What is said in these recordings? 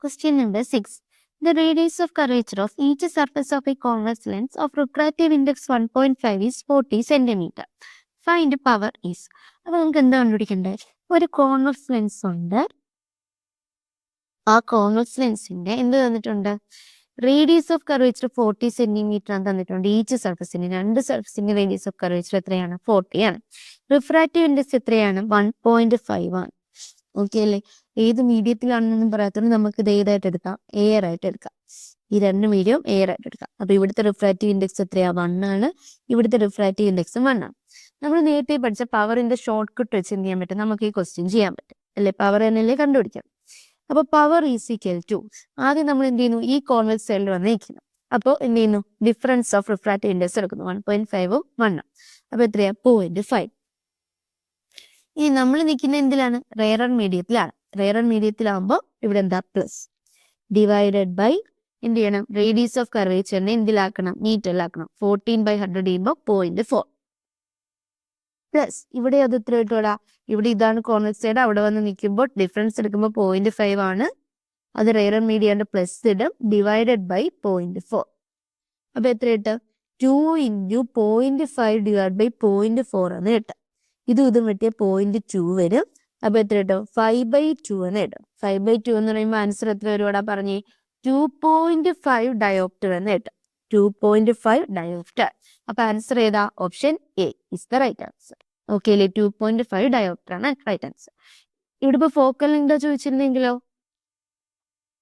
Question number 6. The radius of curvature of each surface of a convex lens of refractive index 1.5 is 40 centimeter. Find power is. അപ്പോൾ നമുക്ക് എന്താ കണ്ടുപിടിക്കേണ്ടത്? ഒരു convex lens ഉണ്ട്. ആ convex ലെൻസിന്റെ എന്ത് തന്നിട്ടുണ്ട്? റേഡിയസ് ഓഫ് കർവേച്ചർ 40 സെന്റിമീറ്റർ ആണ് തന്നിട്ടുണ്ട്. ഈച്ച് സർഫസിന് രണ്ട് സർഫസിന്റെ റേഡിയസ് ഓഫ് കർവേച്ചർ എത്രയാണ്? 40 ആണ്. റിഫ്രാക്റ്റീവ് ഇൻഡെക്സ് എത്രയാണ്? 1.5 ആണ്. ഓക്കെ അല്ലേ? ഏത് മീഡിയത്തിലാണെന്നൊന്നും പറയാത്തത് നമുക്ക് ഇത് ഏതായിട്ട് എടുക്കാം? എയർ ആയിട്ട് എടുക്കാം. ഈ രണ്ട് മീഡിയം എയർ ആയിട്ട് എടുക്കാം. അപ്പൊ ഇവിടുത്തെ റിഫ്രാക്റ്റീവ് ഇൻഡെക്സ് എത്രയാ? 1 ആണ്. ഇവിടുത്തെ റിഫ്രാക്റ്റീവ് ഇൻഡെക്സും 1 ആണ്. നമ്മൾ നേരത്തെ പഠിച്ച പവറിന്റെ ഷോർട്ട് കട്ട് വെച്ച് എന്ത് ചെയ്യാൻ പറ്റും? നമുക്ക് ഈ ക്വസ്റ്റ്യൻ ചെയ്യാൻ പറ്റും അല്ലെ? പവർ എന്നല്ലേ കണ്ടുപിടിക്കാം. അപ്പൊ പവർ ഈസ് ഈക്വൽ ടു, ആദ്യം നമ്മൾ എന്ത് ചെയ്യുന്നു? ഈ കോൺവെക്സ് സൈഡിൽ വന്ന് നിൽക്കുന്നു. അപ്പോൾ എന്ത് ചെയ്യുന്നു? ഡിഫറൻസ് ഓഫ് റിഫ്രാക്റ്റീവ് ഇൻഡെക്സ് എടുക്കുന്നു. 1.5 ഉം 1 ഉം. അപ്പൊ എത്രയാ? 0.5. ഇനി നമ്മൾ നിൽക്കുന്ന എന്തിലാണ്? റെയർ മീഡിയത്തിലാണ്. റെയർ മീഡിയത്തിലാവുമ്പോൾ ഇവിടെ എന്താ? പ്ലസ് ഡിവൈഡഡ് ബൈ എന്ത് ചെയ്യണം? Radius of കർവേച്ചറിനെ എന്തിലാക്കണം? മീറ്ററിലാക്കണം. 14/100 ചെയ്യുമ്പോൾ 0.4 പ്ലസ് ഇവിടെ അത് എത്ര കിട്ടൂടാ? ഇവിടെ ഇതാണ് കോൺവെക്സ് സൈഡ്. അവിടെ വന്ന് നിൽക്കുമ്പോൾ ഡിഫറൻസ് എടുക്കുമ്പോൾ 0.5 ആണ്. അത് റെയർ മീഡിയന്റെ പ്ലസ് ഇടും. Divided by 0.4. അപ്പൊ എത്ര കിട്ടും? 2 × 0.5 ഡിവൈഡ് ബൈ 0.4 എന്ന് കിട്ടും. ഇതും വെട്ടിയ 0.2 വരും. അപ്പൊ എത്ര കിട്ടും? 5/2 എന്ന് കിട്ടും. 5/2 എന്ന് പറയുമ്പോൾ ആൻസർ എത്ര വരുവാടാ? പറഞ്ഞേ 2.5 ഡയോപ്റ്റർ എന്ന് കിട്ടും. 2.5 ഡയോപ്റ്റർ. അപ്പൊ ആൻസർ ഏതാ? Option A is the right answer. Okay അല്ലേ? 2.5 ഡയോപ്റ്റർ ആണ് റൈറ്റ് ആൻസർ. ഇവിടെ ഇപ്പൊ ഫോക്കൽ ലെങ്ത് ചോദിച്ചിരുന്നെങ്കിലോ?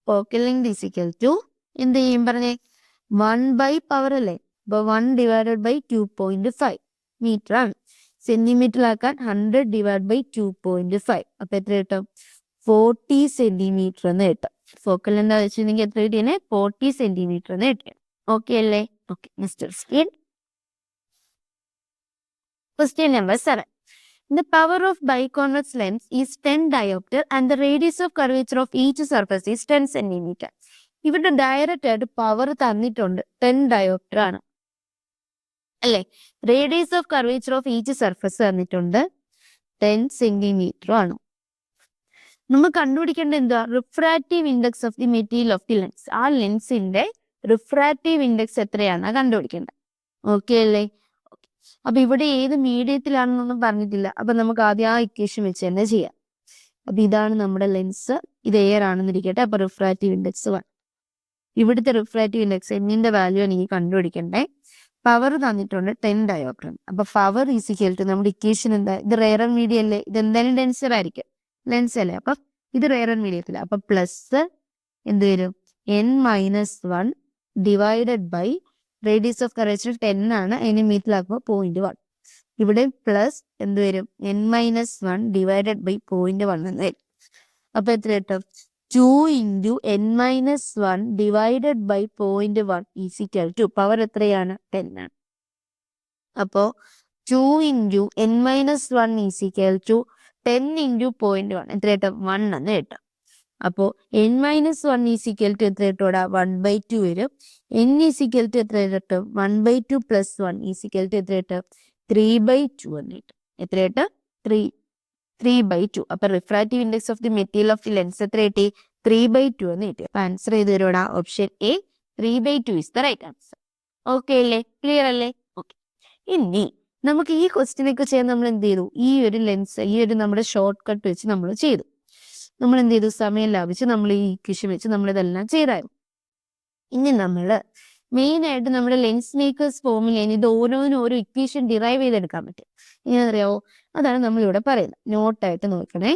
Focal length is equal to എന്ത് ചെയ്യും? പറഞ്ഞേ 1/പവർ അല്ലേ? അപ്പൊ 1 ഡിവൈഡഡ് ബൈ 2.5 മീറ്റർ ആണ്. സെന്റിമീറ്ററിലാക്കാൻ 100 ഡിവൈഡ് ബൈ 2.5. അപ്പൊ എത്ര കിട്ടും? 40 സെന്റിമീറ്റർ എന്ന് കിട്ടും. ഫോക്കൽ ലെങ്ത് വെച്ചിട്ടുണ്ടെങ്കിൽ എത്ര കിട്ടിയേ? 40 സെന്റിമീറ്റർ എന്ന് കിട്ടിയത്. ഓക്കെ അല്ലേ? Okay. Mister Skene. Question number 7. The power of biconvex lens is 10 diopter and the radius of curvature of each surface is 10 centimeter. ഇവിടെ ഡയറക്റ്റ് ആയിട്ട് പവർ തന്നിട്ടുണ്ട്. 10 ഡയോപ്റ്റർ ആണ് അല്ലേ? Radius of curvature of each surface തന്നിട്ടുണ്ട്. 10 centimetre ആണ്. നമ്മൾ കണ്ടുപിടിക്കേണ്ടത് എന്താ? Refractive index of the material of the lens. ആ ലെൻസിന്റെ റിഫ്രാക്റ്റീവ് ഇൻഡെക്സ് എത്രയാണെന്ന് കണ്ടുപിടിക്കേണ്ടത്. ഓക്കെ അല്ലേ? അപ്പൊ ഇവിടെ ഏത് മീഡിയത്തിലാണെന്നൊന്നും പറഞ്ഞിട്ടില്ല. അപ്പൊ നമുക്ക് ആദ്യം ആ ഇക്വേഷൻ വെച്ച് തന്നെ ചെയ്യാം. അപ്പൊ ഇതാണ് നമ്മുടെ ലെൻസ്. ഇത് എയർ ആണെന്നിരിക്കട്ടെ. അപ്പൊ റിഫ്രാക്റ്റീവ് ഇൻഡെക്സ് 1. ഇവിടുത്തെ റിഫ്രാക്റ്റീവ് ഇൻഡെക്സ് എന്നിന്റെ വാല്യൂ ആണ് ഈ കണ്ടുപിടിക്കണ്ടേ. പവർ തന്നിട്ടുണ്ട് 10 ഡയോപ്റ്റർ. അപ്പൊ പവർ ഈസ് ഈക്വൽ ടു നമ്മുടെ ഇക്വേഷൻ എന്താ? ഇത് റെയർ മീഡിയം അല്ലേ? ഇത് എന്തായാലും ഡെൻസർ ആയിരിക്കും. ലെൻസ് അല്ലേ? അപ്പൊ ഇത് റെയർ മീഡിയത്തില്ല. അപ്പൊ പ്ലസ് എന്ത് വരും? n-1 divided by radius of curvature 10 ആണ്. അതിന് മീറ്ററിലാക്കുമ്പോൾ 0.1. ഇവിടെ പ്ലസ് എന്ത് വരും? n-1 ഡിവൈഡഡ് ബൈ 0.1 എന്ന് വരും. അപ്പൊ എത്ര കിട്ടും? 2 × n-1 divided by 0.1 is equal to power എത്രയാണ്? 10 ആണ്. അപ്പോ 2 × n-1 ഈസ് ഈക്വൽ ടു 10 × 0.1 എത്ര കിട്ടും? 1 എന്ന് കിട്ടും. അപ്പോ n-1 ഈസ് ഈക്വൽ ടു എത്ര കിട്ടൂടാ? 1/2 വരും. n ഈസ് ഈക്വൽ ടു എത്ര കിട്ടും? 1/2 പ്ലസ് 1 ഈസ് ഈക്വൽ ടു എത്ര കിട്ടും? 3/2 എന്ന് കിട്ടും. എത്ര കിട്ടും? 3/2. അപ്പൊ refractive index of the material of the lens എത്ര കിട്ടി? 3/2 എന്ന് കിട്ടി. അപ്പൊ ആൻസർ ചെയ്ത് തരുവാടാ? Option A 3/2 is the right answer. Okay അല്ലേ? ക്ലിയർ അല്ലേ? ഓക്കെ. ഇനി നമുക്ക് ഈ ക്വസ്റ്റ്യനൊക്കെ ചെയ്യാൻ നമ്മൾ എന്ത് ചെയ്തു? ഈ ഒരു ലെൻസ്, ഈ ഒരു നമ്മുടെ ഷോർട്ട് കട്ട് വെച്ച് നമ്മൾ ചെയ്തു. നമ്മൾ എന്ത് ചെയ്തു? സമയം ലാഭിച്ച് നമ്മൾ ഈ ഇക്വേഷൻ വെച്ച് നമ്മൾ ഇതെല്ലാം ചെയ്തായിരുന്നു. ഇനി നമ്മള് മെയിൻ ആയിട്ട് നമ്മുടെ ലെൻസ് മേക്കേഴ്സ് ഫോമിലാണ് ഇത് ഓരോന്നും ഓരോ ഇക്വേഷൻ ഡിറൈവ് ചെയ്തെടുക്കാൻ പറ്റും. ഇങ്ങനെ അറിയാവോ? അതാണ് നമ്മളിവിടെ പറയുന്നത്. നോട്ടായിട്ട് നോക്കണേ.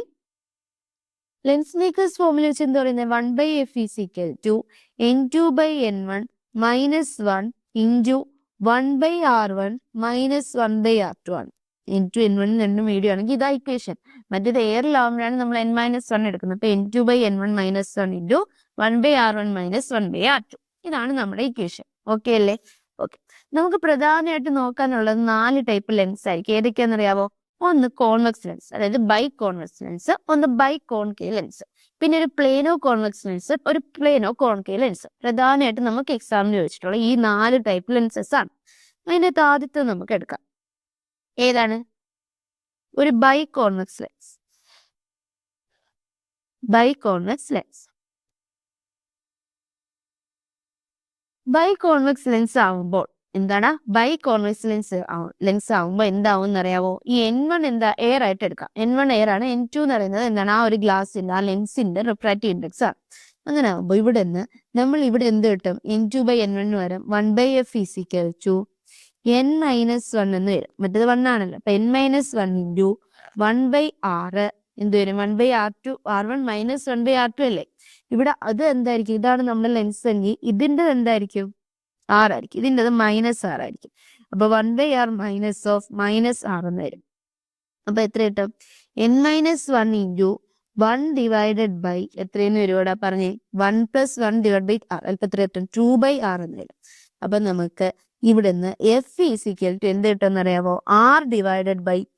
ലെൻസ് മേക്കേഴ്സ് ഫോമിൽ വെച്ച് എന്താ പറയുന്നത്? 1/f is equal to n2/n1 minus 1 into 1/r1 minus 1/r2 ആണ്. n2n1 രണ്ടും മീഡിയം ആണെങ്കിൽ ഇതാ ഇക്വേഷൻ. മറ്റേത് എയറിലാവുമ്പോഴാണ് നമ്മൾ n-1 എടുക്കുന്നത്. അപ്പൊ n2/n1 minus 1 into 1/r1 minus 1/r2. ഇതാണ് നമ്മുടെ ഇക്വേഷൻ. ഓക്കെ അല്ലേ? ഓക്കെ. നമുക്ക് പ്രധാനമായിട്ട് നോക്കാനുള്ളത് 4 ടൈപ്പ് ലെൻസ് ആയിരിക്കും. ഏതൊക്കെയാണെന്നറിയാവോ? ഒന്ന് കോൺവെക്സ് ലെൻസ്, അതായത് ബൈ കോൺവെക്സ് ലെൻസ്. ഒന്ന് ബൈ കോൺകേവ് ലെൻസ്. പിന്നെ ഒരു പ്ലേനോ കോൺവെക്സ് ലെൻസ്, ഒരു പ്ലേനോ കോൺകേവ് ലെൻസ്. പ്രധാനമായിട്ട് നമുക്ക് എക്സാമിന് ചോദിച്ചിട്ടുള്ള ഈ 4 ടൈപ്പ് ലെൻസസ് ആണ്. അതിനകത്ത് ആദ്യത്തെ നമുക്ക് എടുക്കാം. ഏതാണ്? ഒരു biconvex lens. Biconvex lens biconvex lens ആവുമ്പോൾ എന്താണ് ബൈ കോൺവെക്സ് ലെൻസ് ആവുമ്പോൾ എന്താവും എന്നറിയാവോ? ഈ N1 എന്താ എയർ ആയിട്ട് എടുക്കാം. N1 എയർ ആണ്. N2 എന്ന് പറയുന്നത് എന്താണ് ആ ഒരു ഗ്ലാസിന്റെ ആ ലെൻസിന്റെ റിഫ്രാക്റ്റീവ് ഇൻഡെക്സ് ആണ്. അങ്ങനെ ആകുമ്പോൾ ഇവിടെ നിന്ന് നമ്മൾ ഇവിടെ എന്ത് കിട്ടും? N2/N1 വരും 1/f = N-1 എന്ന് വരും. മറ്റേത് 1 ആണല്ലോ. അപ്പൊ N-1 × 1/r എന്ത് വരും? 1/r2 R1 - 1/r2 അല്ലേ? ഇവിടെ അത് എന്തായിരിക്കും? ഇതാണ് നമ്മുടെ ലെൻസ് എങ്കിൽ ഇതിന്റെ എന്തായിരിക്കും? R ആയിരിക്കും. ഇതിൻ്റെത് -r ആയിരിക്കും. അപ്പൊ 1/r - -r എന്ന് വരും. അപ്പൊ എത്ര കിട്ടും? N-1 × 1 എത്രയെന്ന് വരും ഇവിടെ പറഞ്ഞേ? 1 + 1/r. അല്പം എത്ര കിട്ടും? 2/r എന്ന് വരും. അപ്പൊ നമുക്ക് ഇവിടുന്ന് F = എന്ത് കിട്ടുമെന്ന് അറിയാമോ? R /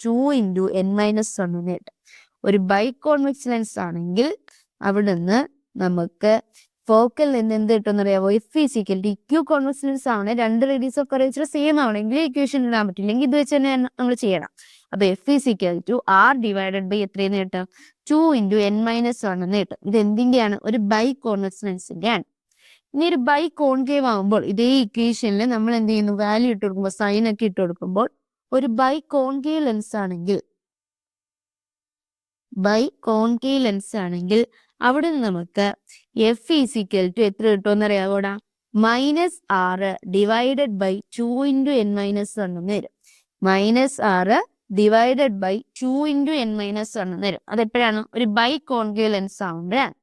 2 × N-1 എന്ന് കിട്ടും. ഒരു ബൈ കോൺവെക്സ് ലെൻസ് ആണെങ്കിൽ അവിടുന്ന് നമുക്ക് ഫോക്കൽ ലെന്ത് എന്ത് കിട്ടുമെന്ന് അറിയാമോ? F = ഇക്യു കോൺവെക്സ് ലെൻസ് ആണ്. രണ്ട് റേഡിയസ് ഓഫ് കർവേച്ചർ സെയിം ആവണമെങ്കിൽ ഇക്വേഷൻ ഇടാൻ പറ്റില്ലെങ്കിൽ ഇത് വെച്ച് തന്നെ നമ്മൾ ചെയ്യണം. അപ്പൊ F = R / എത്രയെന്ന് കിട്ടും? 2 × N-1 എന്ന് കിട്ടും. ഇത് എന്തിന്റെയാണ്? ഒരു ബൈ കോൺവെക്സ് ലെൻസിന്റെ ആണ്. ഇനി ഒരു ബൈ കോൺകേവ് ആകുമ്പോൾ ഇതേ ഇക്വേഷനിൽ നമ്മൾ എന്ത് ചെയ്യുന്നു? വാല്യൂ ഇട്ട് കൊടുക്കുമ്പോൾ സൈൻ ഒക്കെ ഇട്ട് കൊടുക്കുമ്പോൾ ഒരു ബൈ കോൺകേവ് ലെൻസ് ആണെങ്കിൽ അവിടെ നിന്ന് നമുക്ക് F = എത്ര കിട്ടുമെന്ന് അറിയാവോടാ? -r / 2 × N-1 എന്ന് വരും. -r / 2 × N-1 എന്ന് വരും. അതെപ്പോഴാണ്? ഒരു ബൈ കോൺകേവ് ലെൻസ് ആവുമ്പോഴാണ്.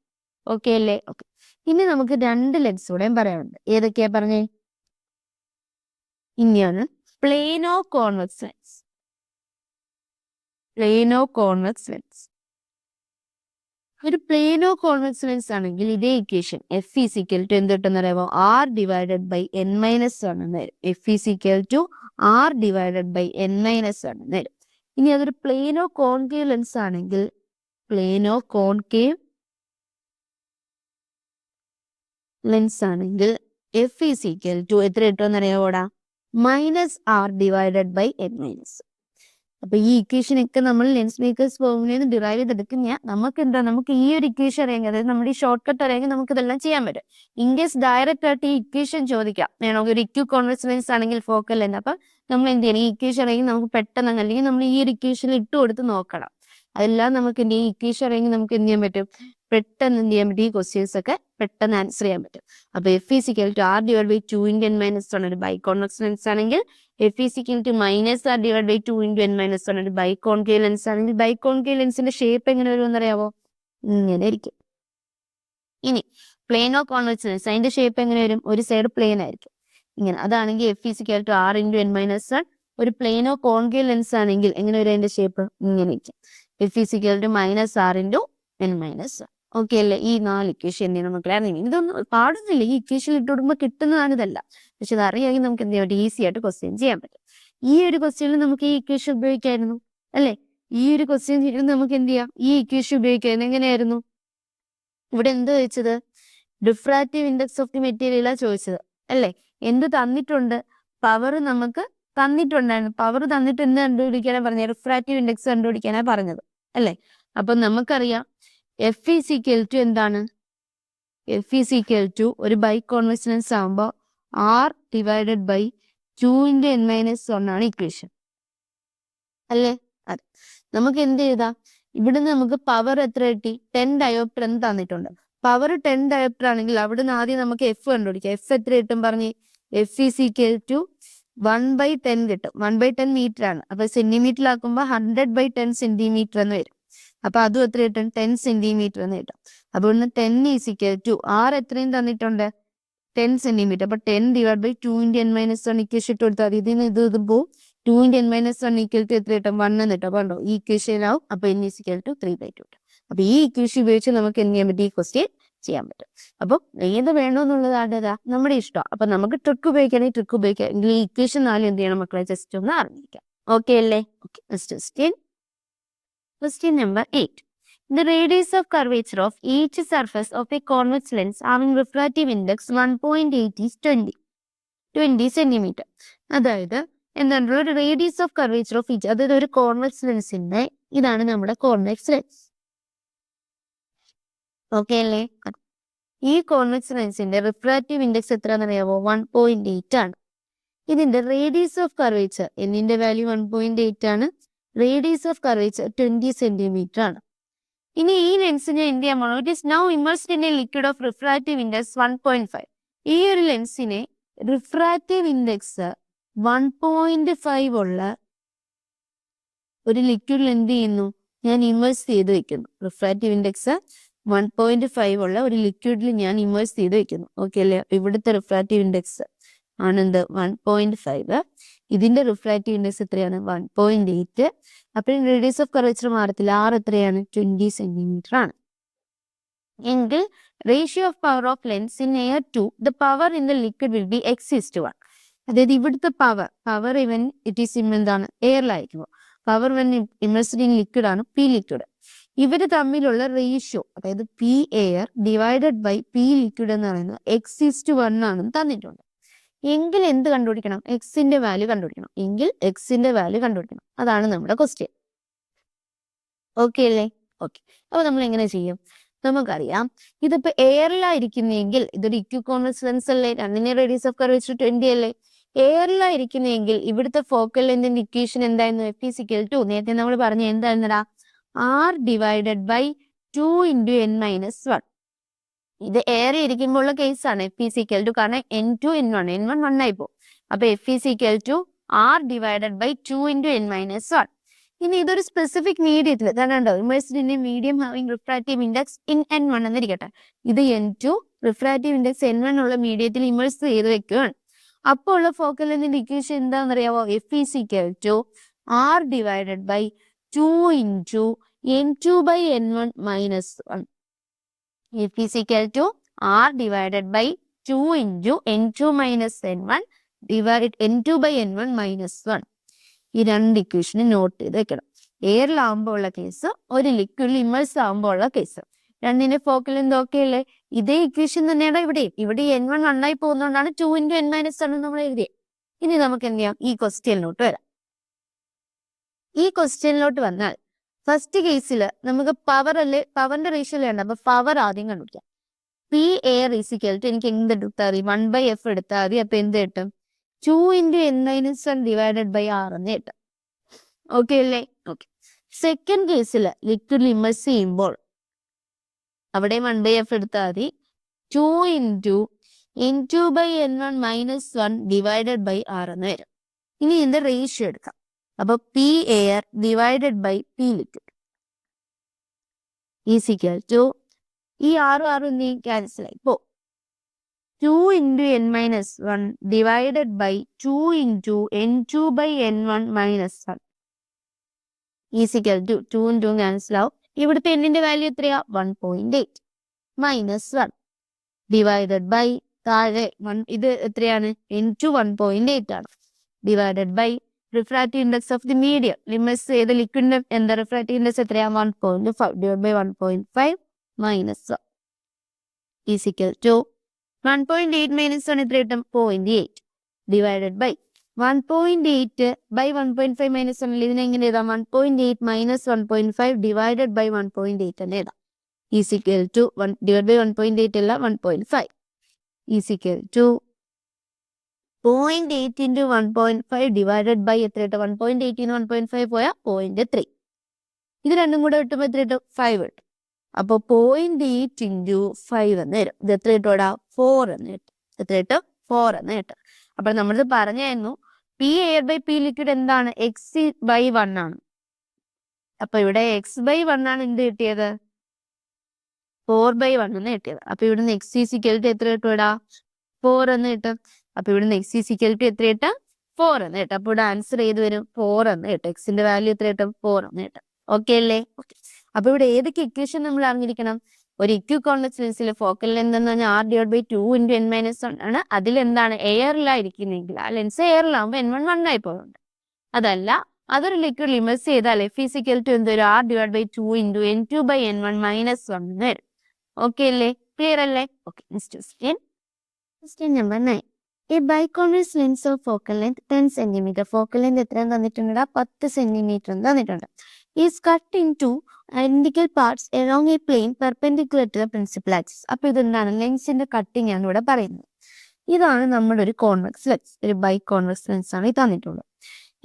ഓക്കെ അല്ലേ? ഓക്കെ. ഇനി നമുക്ക് രണ്ട് ലെൻസ് കൂടെയും പറയാനുണ്ട്. ഏതൊക്കെയാ പറഞ്ഞേ? ഇനിയാണ് പ്ലേനോ കോൺവെക്സ് ലെൻസ്. ഒരു പ്ലേനോ കോൺവെക്സ് ലെൻസ് ആണെങ്കിൽ ഇതേ ഇക്വേഷൻ F = എന്ത് കിട്ടുമെന്ന് അറിയാമോ? R / N-1 എന്ന് വരും. F = R / N-1 എന്ന് വരും. ഇനി അതൊരു പ്ലേനോ കോൺകേവ് ലെൻസ് ആണെങ്കിൽ F = എത്ര കിട്ടുമെന്ന് അറിയാമോടാ? -r / N-. അപ്പൊ ഈ ഇക്വേഷൻ ഒക്കെ നമ്മൾ ലെൻസ് മേക്കേഴ്സ് ഫോർമുലയിൽ നിന്ന് ഡിറൈവ് ചെയ്തെടുക്കുന്ന നമുക്ക് ഈ ഒരു ഇക്വേഷൻ അറിയാമെങ്കിൽ, അതായത് നമ്മുടെ ഈ ഷോർട്ട് കട്ട് അറിയാമെങ്കിൽ നമുക്ക് ഇതെല്ലാം ചെയ്യാൻ പറ്റും. ഇൻ കേസ് ഡയറക്റ്റ് ആയിട്ട് ഈ ഇക്വേഷൻ ചോദിക്കാം, ഒരു ഇക്യു കോൺവെക്സ് ലെൻസ് ആണെങ്കിൽ ഫോക്കൽ ലെൻസ്, അപ്പൊ നമ്മൾ എന്ത് ചെയ്യണം? ഈ ഇക്വേഷൻ അറിയെങ്കിൽ നമുക്ക് പെട്ടെന്ന് അല്ലെങ്കിൽ നമ്മൾ ഈ ഒരു ഇക്വേഷനിൽ ഇട്ട് കൊടുത്ത് നോക്കണം. അതെല്ലാം നമുക്ക് ഈ ഇക്വേഷൻ അറിയെങ്കിൽ നമുക്ക് എന്ത് ചെയ്യാൻ പറ്റും? പെട്ടെന്ന് എന്ത് ചെയ്യാൻ പറ്റും? ഈ ക്വസ്റ്റ്യൻസ് ഒക്കെ പെട്ടെന്ന് ആൻസർ ചെയ്യാൻ പറ്റും. അപ്പൊ F = R / 2 × N-1 ഒരു ബൈ കോൺവെക്സ് ലെൻസ് ആണെങ്കിൽ F = -r / 2 × N-1 ഒരു ബൈ കോൺകേവ് ലെൻസ് ആണെങ്കിൽ ബൈ കോൺകേവ് ലെൻസിന്റെ ഷേപ്പ് എങ്ങനെ വരുമെന്ന് അറിയാവോ? ഇങ്ങനെ ഇരിക്കും. ഇനി പ്ലേനോ കോൺവെക്സ് ലെൻസ് അതിന്റെ ഷേപ്പ് എങ്ങനെ വരും? ഒരു സൈഡ് പ്ലെയിൻ ആയിരിക്കും ഇങ്ങനെ. അതാണെങ്കിൽ F = R × N-1. ഒരു പ്ലേനോ കോൺകേവ് ലെൻസ് ആണെങ്കിൽ എങ്ങനെ വരും അതിന്റെ ഷേപ്പ്? ഇങ്ങനെ ഇരിക്കും. F = -r × N-1. ഓക്കെ അല്ലേ? ഈ 4 ഇക്വേഷൻ എന്ത് ചെയ്യണം മക്കളെ? ഇതൊന്നും പാടുന്നില്ല. ഈ ഇക്വേഷൻ ഇട്ട് കൊടുക്കുമ്പോൾ കിട്ടുന്നതാണ് ഇതെല്ലാം. പക്ഷെ അത് അറിയാമെങ്കിൽ നമുക്ക് എന്ത് ചെയ്യാൻ പറ്റും? ഈസി ആയിട്ട് ക്വസ്റ്റ്യൻ ചെയ്യാൻ പറ്റും. ഈ ഒരു ക്വസ്റ്റ്യനിൽ നമുക്ക് ഈ ഇക്വേഷൻ ഉപയോഗിക്കായിരുന്നു അല്ലെ? ഈ ഒരു ക്വസ്റ്റ്യൻ നമുക്ക് എന്ത് ചെയ്യാം? ഈ ഇക്വേഷൻ ഉപയോഗിക്കായിരുന്നു. എങ്ങനെയായിരുന്നു? ഇവിടെ എന്ത് ചോദിച്ചത്? റിഫ്രാക്റ്റീവ് ഇൻഡെക്സ് ഓഫ് ദി മെറ്റീരിയലാ ചോദിച്ചത് അല്ലേ? എന്ത് തന്നിട്ടുണ്ട്? പവർ നമുക്ക് തന്നിട്ടുണ്ടായിരുന്നു. പവർ തന്നിട്ട് എന്ത് കണ്ടുപിടിക്കാനാ പറഞ്ഞത്? റിഫ്രാക്റ്റീവ് ഇൻഡെക്സ് കണ്ടുപിടിക്കാനാ പറഞ്ഞത് അല്ലേ? അപ്പൊ നമുക്കറിയാം F = എന്താണ്? F = ഒരു ബൈ കോൺവെക്സ് ലെൻസ് ആകുമ്പോൾ R / 2 × N-1 ആണ് ഇക്വേഷൻ അല്ലേ? അതെ. നമുക്ക് എന്ത് ചെയ്താ? ഇവിടുന്ന് നമുക്ക് പവർ എത്ര കിട്ടി? 10 ഡയോപ്റ്റർ എന്ന് തന്നിട്ടുണ്ട്. പവർ 10 ഡയോപ്റ്റർ ആണെങ്കിൽ അവിടുന്ന് ആദ്യം നമുക്ക് F കണ്ടുപിടിക്കാം. F എത്ര കിട്ടും പറഞ്ഞേ? F = 1/10 കിട്ടും. 1/10 മീറ്റർ ആണ്. അപ്പൊ സെന്റിമീറ്ററിലാക്കുമ്പോൾ 100/10 സെന്റിമീറ്റർ എന്ന് വരും. അപ്പൊ അതും എത്ര കിട്ടും? 10 സെന്റിമീറ്റർ എന്ന് കിട്ടും. അപ്പൊ ഇവിടുന്ന് 10 = R എത്രയും തന്നിട്ടുണ്ട്? 10 സെന്റിമീറ്റർ. അപ്പൊ 10 / 2 × N-1 ഇക്വേഷൻ ഇട്ട് കൊടുത്താൽ മതി. ഇതിന് ഇത് പോവും. 2 × N-1 = എത്ര കിട്ടും? 1 എന്ന് കിട്ടും. അപ്പൊ ഉണ്ടോ ഈ ഇക്വേഷനാവും. അപ്പൊ N = 3/2. അപ്പൊ ഈ ഇക്വേഷൻ ഉപയോഗിച്ച് നമുക്ക് എന്ത് ചെയ്യാൻ പറ്റും? ഈ ക്വസ്റ്റ്യൻ ചെയ്യാൻ പറ്റും. അപ്പൊ ഏത് വേണമെന്നുള്ളതാണ് നമ്മുടെ ഇഷ്ടം. അപ്പൊ നമുക്ക് ട്രിക്ക് ഉപയോഗിക്കുകയാണെങ്കിൽ ട്രിക്ക് ഉപയോഗിക്കാം. എങ്കിൽ ഈ ഇക്വേഷൻ 4 എന്ത് ചെയ്യണം മക്കളെ? ജസ്റ്റ് ഒന്ന് അറിഞ്ഞിരിക്കാം. ഓക്കെ അല്ലേ? Okay. Question number 8. The radius of curvature of each surface of a convex lens having refractive index 1.8 is 20 centimeter. അതായത് എന്താണ്? ഒരു radius of curvature of each, അതായത് ഒരു കോൺവെക്സ് ലെൻസിന്റെ ഇതാണ് നമ്മുടെ കോൺവെക്സ് ലെൻസ്. ഓക്കെ അല്ലേ? ഈ കോൺവെക്സ് ലെൻസിന്റെ റിഫ്രാക്റ്റീവ് ഇൻഡെക്സ് എത്രയാണെന്ന് അറിയാമോ? 1.8 ആണ്. ഇതിന്റെ റേഡിയസ് ഓഫ് കർവേച്ചർ എന്നിന്റെ വാല്യൂ 1.8 ആണ്. റേഡിയസ് ഓഫ് കർവേച്ചർ 20 സെന്റിമീറ്റർ ആണ്. ഇനി ഈ ലെൻസിനെ എന്ത് ചെയ്യാൻ പോകണം? It is now immersed in A liquid of refractive index 1.5. ഈ ഒരു ലെൻസിനെ റിഫ്രാക്റ്റീവ് ഇൻഡെക്സ് 1.5 ഉള്ള ഒരു ലിക്വിഡിൽ എന്ത് ചെയ്യുന്നു? ഞാൻ ഇമേഴ്സ് ചെയ്ത് വെക്കുന്നു. റിഫ്രാക്റ്റീവ് ഇൻഡെക്സ് 1.5 ഉള്ള ഒരു ലിക്വിഡിൽ ഞാൻ ഇമേഴ്സ് ചെയ്ത് വെക്കുന്നു. ഓക്കെ അല്ലേ? ഇവിടുത്തെ റിഫ്രാക്റ്റീവ് ഇൻഡെക്സ് ആണെന്ത്? 1.5. ഇതിന്റെ റിഫ്രാക്റ്റീവ് ഇൻഡെക്സ് എത്രയാണ്? 1.8. അപ്പോൾ റേഡിയസ് ഓഫ് കർവേച്ചർ മാറത്തില്ല. R എത്രയാണ്? 20 സെന്റിമീറ്റർ ആണ്. എങ്കിൽ ratio of power of lens in air to the power in the liquid will be x:1. അതായത് ഇവിടുത്തെ പവർ ഇവൻ ഇറ്റ് ഈസ് എന്താണ്? എയറിലായിരിക്കുമോ. Power when immersed in liquid ആണ് P ലിക്വിഡ്. ഇവര് തമ്മിലുള്ള റേഷ്യോ അതായത് P air divided by P liquid എന്ന് പറയുന്നത് x:1 ആണെന്ന് തന്നിട്ടുണ്ട്. എങ്കിൽ എന്ത് കണ്ടുപിടിക്കണം? എക്സിന്റെ വാല്യൂ കണ്ടുപിടിക്കണം. എങ്കിൽ എക്സിന്റെ വാല്യൂ കണ്ടുപിടിക്കണം. അതാണ് നമ്മുടെ ക്വസ്റ്റ്യൻ. ഓക്കെ അല്ലേ? ഓക്കെ. അപ്പൊ നമ്മൾ എങ്ങനെ ചെയ്യും? നമുക്കറിയാം ഇതിപ്പോ എയറിലായിരിക്കുന്നെങ്കിൽ ഇതൊരു ഇക്വികോൺവെക്സ് ലെൻസ് അല്ലേ? രണ്ടിനെ റേഡിയസ് ഓഫ് കർവേച്ചർ 20 അല്ലേ? എയറിലായിരിക്കുന്നെങ്കിൽ ഇവിടുത്തെ ഫോക്കൽ ലെങ്തിന്റെ ഇക്വേഷൻ എന്തായിരുന്നു? F=2. നേരത്തെ നമ്മൾ പറഞ്ഞ എന്തായിരുന്നടാ? R divided by 2 × n-1. ഇത് എയർ ഇരിക്കുമ്പോഴുള്ള കേസാണ്. F=2 കാരണം n2 n1 n1 1 ആയി പോകും. അപ്പൊ F=2 R divided by 2 × n-1. ഇനി ഇതൊരു സ്പെസിഫിക് മീഡിയത്തിൽ കണ്ടോ? Immersed in A medium having refractive index in n1 എന്നിരിക്കട്ടെ. ഇത് n2 റിഫ്രാക്റ്റീവ് ഇൻഡെക്സ് n1 ഉള്ള മീഡിയത്തിൽ ഇമേഴ്സ് ചെയ്ത് വെക്കുകയാണ്. അപ്പോൾ ഉള്ള ഫോക്കൽ ലെങ്തിന്റെ ഇക്വേഷൻ എന്താണെന്ന് അറിയാമോ? F=2 R divided by 2 × n2 by n1 minus 1. F=2 R divided by 2 × n2 minus n1 divide n2 by n1 minus 1. ഈ രണ്ട് ഇക്വേഷന് നോട്ട് ചെയ്ത് വെക്കണം. എയറിലാവുമ്പോൾ ഉള്ള കേസ്, ഒരു ലിക്വിഡിൽ ഇമേഴ്സ് ആവുമ്പോൾ ഉള്ള കേസ്. രണ്ടിന്റെ ഫോക്കൽ ലെങ്ത് ഓക്കെ അല്ലേ? ഇതേ ഇക്വേഷൻ തന്നെയാണ് ഇവിടെ n1 1 ആയി പോകുന്നതുകൊണ്ടാണ് 2 × n-1 നമ്മൾ എഴുതിയത്. ഇനി നമുക്ക് എന്ത് ചെയ്യാം? ഈ ക്വസ്റ്റ്യനിലോട്ട് വരാം. ഈ ക്വസ്റ്റ്യനിലോട്ട് വന്നാൽ ഫസ്റ്റ് കേസിൽ നമുക്ക് പവറിന്റെ റേഷ്യോ വേണ്ട. അപ്പൊ പവർ ആദ്യം കണ്ടുപിടിക്കാം. P air = എനിക്ക് എന്ത് എടുത്താൽ മതി? 1/f എടുത്താൽ മതി. അപ്പൊ എന്ത് കിട്ടും? 2 × n-1 ഡിവൈഡഡ് ബൈ R എന്ന് കിട്ടും. ഓക്കെ അല്ലേ? ഓക്കെ. സെക്കൻഡ് കേസിൽ ലിക്വിഡ് ഇമേഴ്സ് ചെയ്യുമ്പോൾ അവിടെ 1/f എടുത്താൽ മതി. 2 × n2 by n1 minus 1 divided by R എന്ന് വരും. ഇനി ഇതിന്റെ റേഷ്യോ എടുക്കാം. അപ്പൊ P air divided by P liquid = ഈ R നീ ക്യാൻസൽ ആയി പോ. 2 × n-1 divided by 2 × n2 by n1 minus 1 = 2 × 2 cancel ആവും. ഇവിടുത്തെ എന്നിന്റെ വാല്യൂ എത്രയാ? 1.8 മൈനസ് 1 ഡിവൈഡഡ് ബൈ താഴെ ഇത് എത്രയാണ്? n2 1.8 ആണ്. Divided by refractive index of the medium limits ചെയ്ത ലിക്വിഡിന്റെ എന്താ റിഫ്രാക്റ്റീവ് ഇൻഡെക്സ് എത്രയാ? 1.5 ഡിവൈഡ് ബൈ 1.5 മൈനസ് = 1.8 മൈനസ് 1 എത്ര കിട്ടും? 0.8 ഡിവൈഡഡ് ബൈ 1.8 ബൈ 1.5 മൈനസ് 1. ഇതിനെങ്ങനെ എഴുതാം? 1.8 മൈനസ് 1.5 ഡിവൈഡഡ് ബൈ 1.8 തന്നെ എഴുതാം. = ഡിവൈഡ് ബൈ 1.8 അല്ല 1.5 = 0.8 × 1.5 ഡിവൈഡഡ് ബൈ എത്ര കിട്ടും? 1.8 ന് 1.5 പോയാൽ 0.3. ഇത് രണ്ടും കൂടെ കിട്ടുമ്പോൾ എത്ര കിട്ടും? 5 കിട്ടും. അപ്പൊ 0.8 × 5 എന്ന് വരും. ഇത് എത്ര കിട്ടും? 4 എന്ന് കിട്ടും. എത്ര കിട്ടും? 4 എന്ന് കിട്ടും. അപ്പൊ നമ്മളിത് പറഞ്ഞായിരുന്നു P air by P liquid എന്താണ്? x/1 ആണ്. അപ്പൊ ഇവിടെ x/1 ആണ് എന്ത് കിട്ടിയത്? 4/1 എന്ന് കിട്ടിയത്. അപ്പൊ ഇവിടുന്ന് x = എത്ര കിട്ടും? 4 എന്ന് കിട്ടും. അപ്പൊ ഇവിടുന്ന് x = എത്ര കിട്ടും? 4 എന്ന് കിട്ടും. അപ്പൊ ഇവിടെ ആൻസർ ഏത് വരും? 4 എന്ന് കിട്ടും. എക്സിന്റെ വാല്യൂ എത്ര കിട്ടും? 4 എന്ന് കിട്ടും. ഓക്കെ അല്ലേ? അപ്പൊ ഇവിടെ ഏതൊക്കെ ഇക്വേഷൻ നമ്മൾ അറിഞ്ഞിരിക്കണം? ഒരു ഇക്വികോൺവെക്സ് ലെൻസിലെ ഫോക്കൽ ലെങ്ത് എന്ന് പറഞ്ഞാൽ R / 2 × n-1 ആണ്. അതിലെന്താണ്? എയറിലായിരിക്കുന്നെങ്കിൽ ആ ലെൻസ് എയറിലാവുമ്പോൾ n1 1 ആയി പോകുന്നുണ്ട്. അതല്ല അതൊരു ലിക്വിഡ് ഇമേഴ്സ് ചെയ്താൽ F= എന്ത് വരും? R / 2 × n2 by n1 minus 1 എന്ന് വരും. ഓക്കെ അല്ലേ? ക്ലിയർ അല്ലേ? Okay. Next question number 9. A biconvex lens of focal length 10 cm. Focal length എത്രയാണ് തന്നിട്ടുണ്ട്? 10 cm തന്നിട്ടുണ്ട്. Is cut into identical parts along a plane perpendicular to the principal axis. അപ്പൊ ഇതെന്താണ്? ലെൻസിന്റെ കട്ടിങ് ആണ് ഇവിടെ പറയുന്നത്. ഇതാണ് നമ്മുടെ ഒരു കോൺവെക്സ് ലെൻസ്, ഒരു ബൈ കോൺവെക്സ് ലെൻസ് ആണ് ഈ തന്നിട്ടുള്ളത്.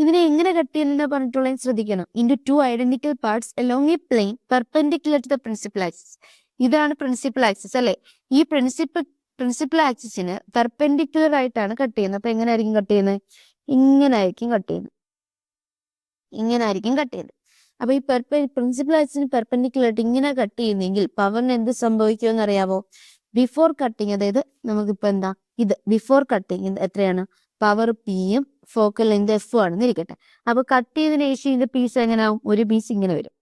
ഇതിനെ എങ്ങനെ കട്ട് ചെയ്യുന്ന പറഞ്ഞിട്ടുള്ളത് ശ്രദ്ധിക്കണം. Into 2 identical parts along a plane perpendicular to the principal axis. ഇതാണ് പ്രിൻസിപ്പൽ ആക്സിസ് അല്ലെ. ഈ പ്രിൻസിപ്പൽ ആക്സിസിന് പെർപെൻഡിക്കുലർ ആയിട്ടാണ് കട്ട് ചെയ്യുന്നത്. അപ്പൊ എങ്ങനെ ആയിരിക്കും കട്ട് ചെയ്യുന്നത്? ഇങ്ങനെ ആയിരിക്കും കട്ട് ചെയ്യുന്നത്. ഇങ്ങനെ ആയിരിക്കും കട്ട് ചെയ്യുന്നത്. അപ്പൊ ഈ പ്രിൻസിപ്പൽ ആക്സിന് പെർപെൻഡിക്കുലർ ആയിട്ട് ഇങ്ങനെ കട്ട് ചെയ്യുന്നെങ്കിൽ പവറിന് എന്ത് സംഭവിക്കുമെന്ന് അറിയാവോ? ബിഫോർ കട്ടിങ്, അതായത് നമുക്കിപ്പോ എന്താ ഇത് ബിഫോർ കട്ടിങ് എത്രയാണ്? പവർ പിയും ഫോക്കൽ ലെങ്ത് എഫും ആണെന്ന് ഇരിക്കട്ടെ. അപ്പൊ കട്ട് ചെയ്തതിനു ശേഷം ഇതിന്റെ പീസ് എങ്ങനെയാവും? ഒരു പീസ് ഇങ്ങനെ വരും.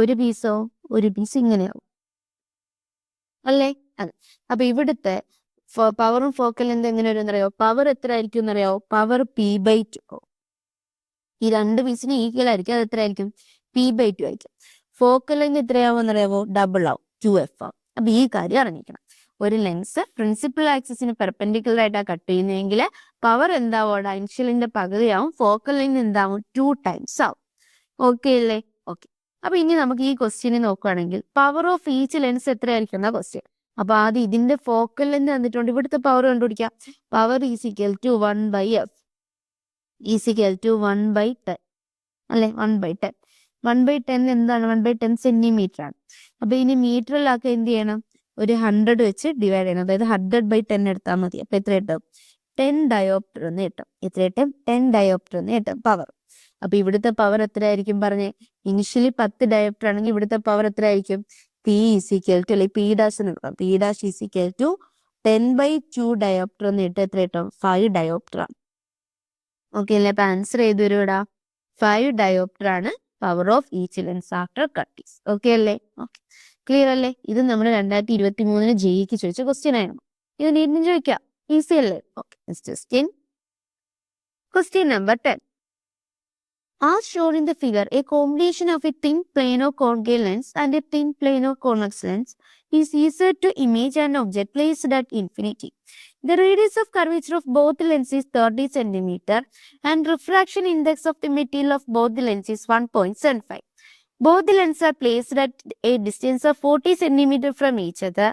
ഒരു പീസോ? ഒരു പീസ് ഇങ്ങനെയാവും അല്ലേ? അതെ. അപ്പൊ ഇവിടുത്തെ പവറും ഫോക്കൽ ലെങ്ത് എങ്ങനെ വരും എന്നറിയോ? പവർ എത്ര ആയിരിക്കും എന്നറിയാവോ? Power p/2. ഈ രണ്ട് പീസിന് ഈക്വൽ ആയിരിക്കും. അത് എത്ര ആയിരിക്കും? p/2 ആയിരിക്കും. ഫോക്കൽ ലെങ്ത് എത്രയാവും എന്നറിയാവോ? ഡബിൾ ആവും, 2f ആവും. അപ്പൊ ഈ കാര്യം അറിഞ്ഞിരിക്കണം. ഒരു ലെൻസ് പ്രിൻസിപ്പൽ ആക്സിസിന് പെർപെൻഡിക്കുലർ ആയിട്ടാണ് കട്ട് ചെയ്യുന്നതെങ്കിൽ പവർ എന്താവും? ഇനിഷ്യലിന്റെ പകുതിയാവും. ഫോക്കൽ ലെങ്ത് എന്താവും? 2 ടൈംസ് ആവും. ഓക്കെ അല്ലേ? ഓക്കെ. അപ്പൊ ഇനി നമുക്ക് ഈ ക്വസ്റ്റ്യനെ നോക്കുകയാണെങ്കിൽ പവർ ഓഫ് ഈച്ച് ലെൻസ് എത്രയായിരിക്കും എന്ന ക്വസ്റ്റ്യൻ. അപ്പൊ ആദ്യം ഇതിന്റെ ഫോക്കൽ ലെങ്ത് തന്നിട്ടുണ്ട്. ഇവിടുത്തെ പവർ കണ്ടുപിടിക്കാം. Power is equal to 1/f is equal to 1/10 അല്ലെ? 1/10. 1/10 എന്താണ്? 1/10 സെന്റിമീറ്റർ ആണ്. അപ്പൊ ഇനി മീറ്ററിലാക്കി എന്ത് ചെയ്യണം? ഒരു 100 വെച്ച് ഡിവൈഡ് ചെയ്യണം. അതായത് 100/10 എടുത്താൽ മതി. അപ്പൊ എത്ര കിട്ടും? 10 ഡയോപ്റ്റർ എന്ന് കിട്ടും. എത്ര കിട്ടും? 10 ഡയോപ്റ്റർ എന്ന് കിട്ടും പവർ. അപ്പൊ ഇവിടുത്തെ പവർ എത്ര ആയിരിക്കും പറഞ്ഞേ? ഇനിഷ്യലി 10 ഡയോപ്റ്റർ ആണെങ്കിൽ ഇവിടുത്തെ പവർ എത്ര ആയിരിക്കും? P ഈസിക്കൽ ടു, അല്ലെ P ഡാഷ് എന്ന് എടുക്കാം. P dash is equal to 10/2 dioptre എന്ന് ഇട്ട് എത്ര കിട്ടും? 5 ഡയോപ്റ്റർ ആണ്. ഓക്കെ അല്ലേ? അപ്പൊ ആൻസർ ചെയ്ത് വരൂടാ 5 ഡയോപ്റ്റർ ആണ് power of each lens after cutting. Okay അല്ലേ? ഓക്കെ, ക്ലിയർ അല്ലേ? ഇത് നമ്മൾ 2023 ജെഇക്ക് ചോദിച്ച ക്വസ്റ്റ്യൻ ആയിരുന്നു. ഇത് നീട്ടിനും ചോദിക്കാം. ഈസി അല്ലേ? Okay, question number 10. As shown in the figure, a combination of a thin plano concave lens and a thin plano convex lens is easier to image an object placed at infinity. The radius of curvature of both lenses is 30 cm and refraction index of the material of both the lenses is 1.75. Both the lenses are placed at a distance of 40 cm from each other.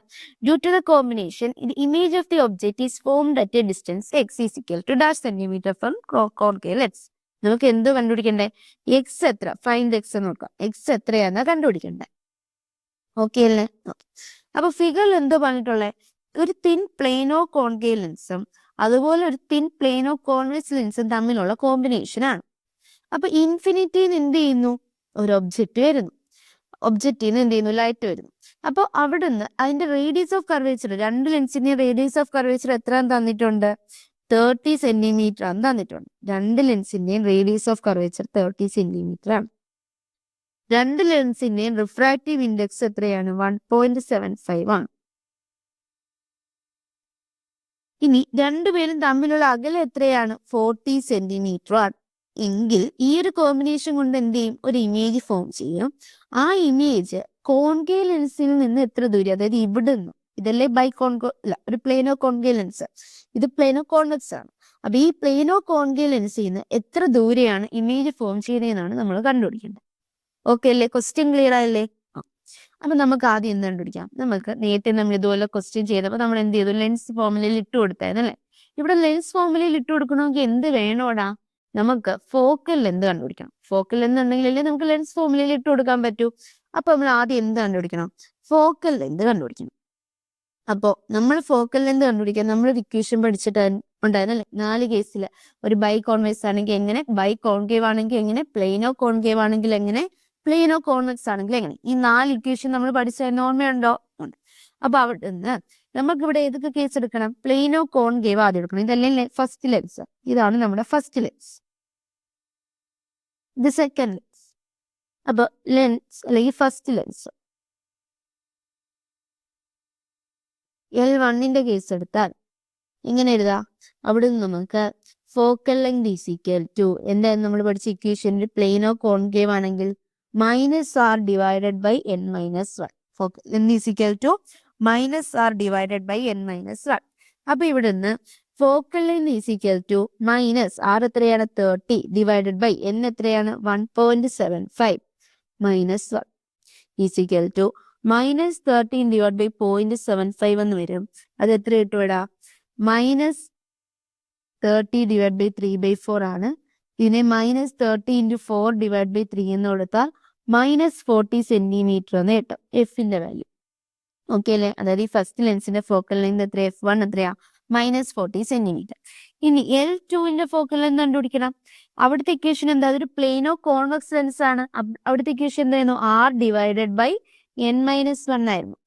Due to the combination, the image of the object is formed at a distance x is equal to dash centimeter from concave lens. നമുക്ക് എന്ത് കണ്ടുപിടിക്കണ്ടേ? X എത്ര? Find X എന്ന് നോക്കാം. X എത്രയാന്നാ കണ്ടുപിടിക്കണ്ടേ? Okay അല്ലേ? അപ്പൊ ഫിഗറിൽ എന്തോ പറഞ്ഞിട്ടുള്ളേ? ഒരു തിൻ പ്ലെയിനോ കോൺകേവ് ലെൻസും അതുപോലെ ഒരു തിൻ പ്ലെയിനോ കോൺവെക്സ് ലെൻസും തമ്മിലുള്ള കോമ്പിനേഷൻ ആണ്. അപ്പൊ ഇൻഫിനിറ്റിന്ന് എന്ത് ചെയ്യുന്നു? ഒരു ഒബ്ജക്റ്റ് വരുന്നു. ഒബ്ജക്റ്റിന്ന് എന്ത് ചെയ്യുന്നു? ലൈറ്റ് വരുന്നു. അപ്പോൾ അവിടുന്ന് അതിന്റെ റേഡിയസ് ഓഫ് കർവേച്ചർ, രണ്ട് ലെൻസിന്റെ റേഡിയസ് ഓഫ് കർവേച്ചർ എത്ര തന്നിട്ടുണ്ട്? 30 സെന്റിമീറ്റർ ആണ് തന്നിട്ടുണ്ട്. രണ്ട് ലെൻസിന്റെയും റേഡിയസ് ഓഫ് കർവേച്ചർ 30 സെന്റിമീറ്റർ ആണ്. രണ്ട് ലെൻസിന്റെയും റിഫ്രാക്റ്റീവ് ഇൻഡെക്സ് എത്രയാണ്? 1.75 ആണ്. ഇനി രണ്ടുപേരും തമ്മിലുള്ള അകലം എത്രയാണ്? 40 സെന്റിമീറ്റർ ആണ്. എങ്കിൽ ഈ ഒരു കോമ്പിനേഷൻ കൊണ്ട് എന്ത് ചെയ്യും? ഒരു ഇമേജ് ഫോം ചെയ്യും. ആ ഇമേജ് കോൺകേവ് ലെൻസിൽ നിന്ന് എത്ര ദൂരം? അതായത് ഇവിടുന്ന്, ഇതല്ലേ അല്ല, ഒരു പ്ലെയിനോ കോൺകേവ് ലെൻസ്, ഇത് പ്ലെയിനോ കോൺവെക്സ് ആണ്. അപ്പൊ ഈ പ്ലെയിനോ കോൺകേവ് ലെൻസിൽ നിന്ന് എത്ര ദൂരെയാണ് ഇമേജ് ഫോം ചെയ്യുന്നതെന്നാണ് നമ്മൾ കണ്ടുപിടിക്കേണ്ടത്. ഓക്കെ അല്ലേ? ക്വസ്റ്റ്യൻ ക്ലിയർ ആയല്ലേ? അപ്പൊ നമുക്ക് ആദ്യം എന്ത് കണ്ടുപിടിക്കാം? നമുക്ക് നേരത്തെ നമ്മൾ ഇതുപോലെ ക്വസ്റ്റ്യൻ ചെയ്തപ്പോൾ നമ്മൾ എന്ത് ചെയ്തു? ലെൻസ് ഫോർമുലയിൽ ഇട്ട് കൊടുത്തായിരുന്നു അല്ലേ? ഇവിടെ ലെൻസ് ഫോർമുലയിൽ ഇട്ട് കൊടുക്കണമെങ്കിൽ എന്ത് വേണോടാ? നമുക്ക് ഫോക്കൽ ലെന്ത് കണ്ടുപിടിക്കണം. ഫോക്കൽ ലെന്ത് ഉണ്ടെങ്കിലല്ലേ നമുക്ക് ലെൻസ് ഫോർമുലയിൽ ഇട്ട് കൊടുക്കാൻ പറ്റൂ. അപ്പൊ നമ്മൾ ആദ്യം എന്ത് കണ്ടുപിടിക്കണം? ഫോക്കൽ ലെന്ത് കണ്ടുപിടിക്കണം. അപ്പോ നമ്മൾ ഫോക്കൽ ലെന്ത് കണ്ടുപിടിക്കാൻ നമ്മളൊരു ഇക്വേഷൻ പഠിച്ചിട്ട് ഉണ്ടായിരുന്നല്ലേ? 4 കേസിൽ ഒരു ബൈ കോൺവെക്സ് ആണെങ്കിൽ എങ്ങനെ, ബൈ കോൺകേവ് ആണെങ്കിൽ എങ്ങനെ, പ്ലെയിനോ കോൺകേവ് ആണെങ്കിൽ എങ്ങനെ, പ്ലെയിനോ കോൺവെക്സ് ആണെങ്കിൽ എങ്ങനെ, ഈ 4 ഇക്വേഷൻ നമ്മൾ പഠിച്ചതിന് ഓർമ്മയുണ്ടോ? ഉണ്ട്. അപ്പൊ അവിടെ നിന്ന് നമുക്കിവിടെ ഏതൊക്കെ കേസ് എടുക്കണം? പ്ലെയിനോ കോൺകേവ് ആദ്യം എടുക്കണം. ഇതല്ലേ ഫസ്റ്റ് ലെൻസ്? ഇതാണ് നമ്മുടെ ഫസ്റ്റ് ലെൻസ്. ഇത് സെക്കൻഡ് ലെൻസ്. അപ്പൊ ലെൻസ് അല്ലെങ്കിൽ ഫസ്റ്റ് ലെൻസ് L1ന്റെ കേസ് എടുത്താൽ ഇങ്ങനെ എഴുതാം. അവിടെ നിന്ന് നമുക്ക് focal length is equal to എന്തായാലും നമ്മൾ പഠിച്ച ഇക്വേഷനിൽ പ്ലെയിനോ കോൺകേവ് ആണെങ്കിൽ -r divided by n-1. Focal length is equal to -r divided by n-1. അപ്പൊ ഇവിടെ നിന്ന് focal length is equal to -r എത്രയാണ്? 30 ഡിവൈഡഡ് ബൈ n എത്രയാണ്? 1.75. minus 1 is equal to minus 13 divided by 0.75 എന്ന് വരും. അത് എത്ര കിട്ടും ഇവിടെ? minus 30 divided by 3/4 ആണ്. ഇതിനെ minus 30 into 4 divided by 3 എന്ന് കൊടുത്താൽ minus 40 സെന്റിമീറ്റർ എന്ന് കിട്ടും എഫിന്റെ വാല്യൂ. ഓക്കെ അല്ലേ? അതായത് ഈ ഫസ്റ്റ് ലെൻസിന്റെ ഫോക്കൽ ലെങ്ത് എത്രയാ? F1 എത്രയാ? minus 40 centimetre. ഇനി L2ന്റെ ഫോക്കൽ ലെങ്ത് കണ്ടുപിടിക്കണം. അവിടുത്തെ ഇക്വേഷൻ എന്താ? അതൊരു പ്ലെയിനോ കോൺവെക്സ് ലെൻസ് ആണ്. അവിടുത്തെ ഇക്വേഷൻ എന്തായിരുന്നു? R ഡിവൈഡഡ് ബൈ n-1 ആയിരുന്നു.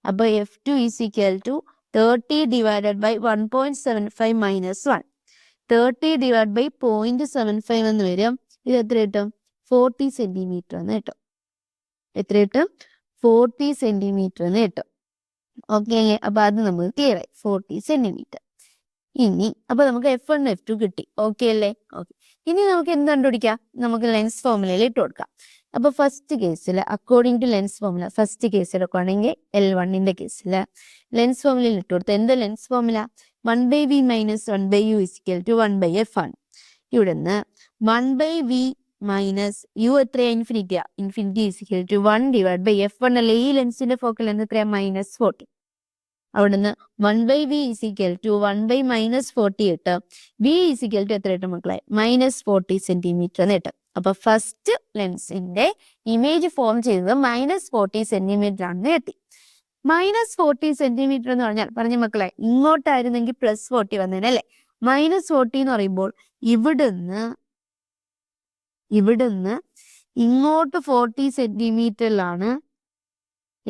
അപ്പൊ F2 is equal to 30 divided by 1.75 minus 1. 30 divided by 0.75 എന്ന് വരും. ഇത് എത്ര കിട്ടും? 40 സെന്റിമീറ്റർ എന്ന് കിട്ടും. എത്ര കിട്ടും? 40 സെന്റിമീറ്റർ എന്ന് കിട്ടും. ഓക്കെ അല്ലേ? അപ്പൊ അത് നമുക്ക് ക്ലിയർ ആയി. 40 സെന്റിമീറ്റർ. ഇനി അപ്പൊ നമുക്ക് F1 F2 കിട്ടി. ഓക്കെ അല്ലേ? ഓക്കെ. ഇനി നമുക്ക് എന്ത് കണ്ടുപിടിക്കാം? നമുക്ക് ലെൻസ് ഫോർമുലയിൽ ഇട്ട് കൊടുക്കാം. അപ്പൊ ഫസ്റ്റ് കേസിൽ according to lens formula, first കേസിൽ എടുക്കുകയാണെങ്കിൽ L1ന്റെ കേസിൽ ലെൻസ് ഫോർമുലയിൽ ഇട്ട് കൊടുത്ത എന്ത് lens formula? 1/v minus 1/u is equal to 1/f ആണ്. ഇവിടുന്ന് 1/v മൈനസ് യു എത്രയാ? ഇൻഫിനിറ്റിയാ. Infinity is equal to 1 divided by F1 അല്ലേ? ഈ ലെൻസിന്റെ ഫോക്കൽ ലെങ്ത് എത്രയാ? -40. അവിടുന്ന് 1/v is equal to 1 / -40 ഇട്ട് v is equal to എത്ര കിട്ടും മക്കളെ? -40 സെന്റിമീറ്റർ എന്ന് കിട്ടും. അപ്പൊ ഫസ്റ്റ് ലെൻസിന്റെ ഇമേജ് ഫോം ചെയ്തത് -40 സെന്റിമീറ്റർ ആണെന്ന് കിട്ടി. -40 സെന്റിമീറ്റർ എന്ന് പറഞ്ഞ മക്കളെ ഇങ്ങോട്ടായിരുന്നെങ്കിൽ +40 വന്നേനല്ലേ? -40 എന്ന് പറയുമ്പോൾ ഇവിടുന്ന് ഇങ്ങോട്ട് 40 സെന്റിമീറ്ററിലാണ്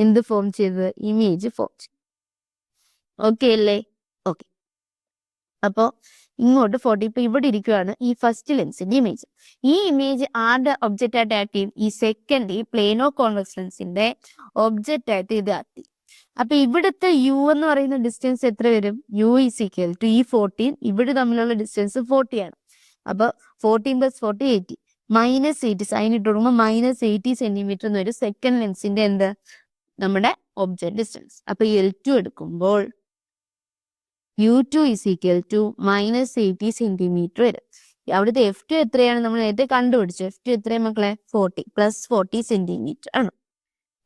എന്ത് ഫോം ചെയ്തത്? ഇമേജ് ഫോം ചെയ്തത്. ഓക്കെ അല്ലേ? ഓക്കെ. അപ്പോ ഇങ്ങോട്ട് 40. ഇപ്പൊ ഇവിടെ ഇരിക്കുകയാണ് ഈ ഫസ്റ്റ് ലെൻസിന്റെ ഇമേജ്. ഈ ഇമേജ് ആരുടെ ഒബ്ജക്റ്റ് ആയിട്ട് ആക്ട് ചെയ്യും? ഈ സെക്കൻഡ്, ഈ പ്ലെയിനോ കോൺവെക്സ് ലെൻസിന്റെ ഒബ്ജക്റ്റ് ആയിട്ട് ഇത് ആക്ട് ചെയ്യും. അപ്പൊ ഇവിടുത്തെ യു എന്ന് പറയുന്ന ഡിസ്റ്റൻസ് എത്ര വരും? u is equal to ഈ 14 ഇവിടെ തമ്മിലുള്ള ഡിസ്റ്റൻസ് 40 ആണ്. അപ്പൊ 14 + 40 80 -80 സൈൻ ഇട്ട് കൊടുക്കുമ്പോൾ -80 സെന്റിമീറ്റർ എന്ന് വരും സെക്കൻഡ് ലെൻസിന്റെ എന്ത്? നമ്മുടെ ഒബ്ജക്റ്റ് ഡിസ്റ്റൻസ്. അപ്പൊ L2 എടുക്കുമ്പോൾ u2 is equal to -80 centimetre വരും. അവിടുത്തെ F2 എത്രയാണ്? നമ്മൾ നേരത്തെ കണ്ടുപിടിച്ചു. F2 എത്രയാണ് മക്കളെ? 40 + 40 സെന്റിമീറ്റർ ആണ്.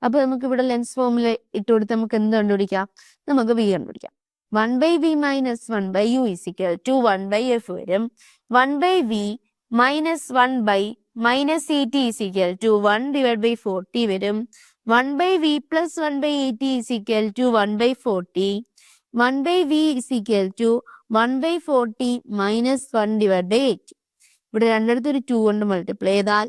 അപ്പൊ നമുക്ക് ഇവിടെ ലെൻസ് ഫോമിൽ ഇട്ട് കൊടുത്ത് നമുക്ക് എന്ത് കണ്ടുപിടിക്കാം? നമുക്ക് v കണ്ടുപിടിക്കാം. 1/v minus 1/u is equal to 1/f വരും. 1/v minus 1/-80 is equal to 1 divided by 40 വരും. 1/v plus 1/80 is equal to 1/40. 1/v is equal to 1/40 minus 1 divided by 80. ഇവിടെ രണ്ടിടത്ത് ഒരു 2 കൊണ്ട് മൾട്ടിപ്ലൈ ചെയ്താൽ